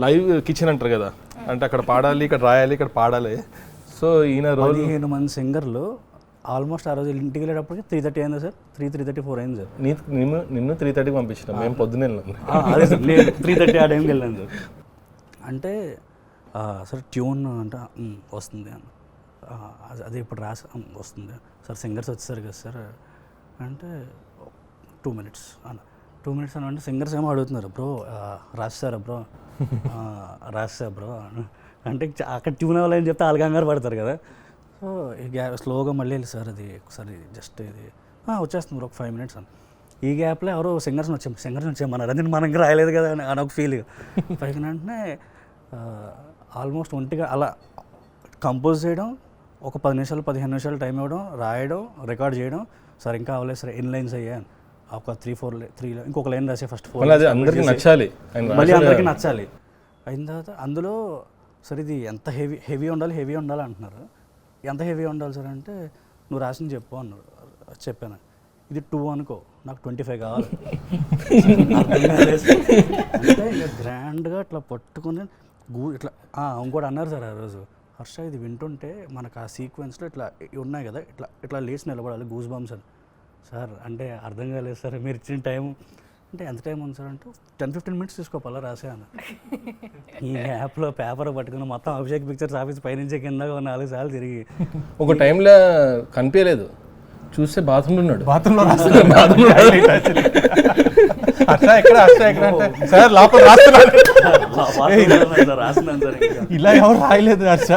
Live kitchen అంటారు కదా, అంటే అక్కడ పాడాలి, ఇక్కడ రాయాలి, ఇక్కడ పాడాలి. సో ఈయన రోజు 15 మంది సింగర్లు ఆల్మోస్ట్ ఆ రోజు ఇంటికి వెళ్ళేటప్పటికి 3:30 అయింది సార్. 3:34 అయింది సార్. నిన్ను 3:30కి పంపించిన, మేము పొద్దున్నే వెళ్ళాము. అదే సార్, నేను 3:30 ఆ టైంకి వెళ్ళాను సార్. అంటే సార్ ట్యూన్ అంటే వస్తుంది అన్న, అదే ఇప్పుడు రాసి వస్తుంది సార్, సింగర్స్ వచ్చేసారు కదా సార్ అంటే 2 minutes అన్న. 2 minutes అని అంటే సింగర్స్ ఏమో అడుగుతున్నారు, బ్రో రాస్తారా బ్రో, రాస్తా బ్రో అంటే అక్కడ ట్యూన్ అవ్వాలని చెప్తే వాళ్ళు కంగారు పడతారు కదా. సో స్లోగా మళ్ళీ వెళ్ళి సార్ అది ఒకసారి జస్ట్ ఇది వచ్చేస్తుంది బ్రో, ఒక 5 minutes అని. ఈ గ్యాప్లో ఎవరో సింగర్స్ని వచ్చామన్నారు, అది మనం ఇంకా రాయలేదు కదా అని ఒక ఫీలింగ్. పైకి వెంటనే ఆల్మోస్ట్ ఒంటిగా అలా కంపోజ్ చేయడం, ఒక 10 నిమిషాలు 15 నిమిషాలు టైం ఇవ్వడం, రాయడం, రికార్డ్ చేయడం. సార్ ఇంకా అవ్వలేదు సార్, ఎన్ని లైన్స్ అయ్యాను, ఒక 3 ఇంకొక లైన్ రాసే ఫస్ట్ 4 అందరికీ నచ్చాలి, మళ్ళీ అందరికీ నచ్చాలి. అయిన తర్వాత అందులో సార్ ఇది ఎంత హెవీ ఉండాలి అంటున్నారు. ఎంత హెవీ ఉండాలి సార్ అంటే నువ్వు రాసింది చెప్పు అన్నారు. చెప్పాను, ఇది 2 అనుకో, నాకు 25 కావాలి అంటే ఇక గ్రాండ్గా ఇట్లా పట్టుకుని ఇట్లా ఇంకోటి అన్నారు సార్ ఆ రోజు, హర్ష ఇది వింటుంటే మనకు ఆ సీక్వెన్స్లో ఇట్లా ఉన్నాయి కదా, ఇట్లా లేచి నిలబడాలి, గూస్ బంప్స్ అని. సార్ అంటే అర్థం కాలేదు సార్, మీరు ఇచ్చిన టైం అంటే ఎంత టైం ఉంది సార్ అంటే 10-15 minutes తీసుకోవాలా రాసాను. ఈ యాప్లో పేపర్ పట్టుకుని మొత్తం అభిషేక్ పిక్చర్స్ ఆఫీస్ పైనుంచి కింద 4 సార్లు తిరిగి ఒక టైంలో కనిపించలేదు, చూస్తే బాత్రూంలో ఉన్నాడు. బాత్రూంలో సార్ లోపల రాస్తున్నాను రాసినాను సార్. ఇలా ఎవరు రాయలేదు హర్ష.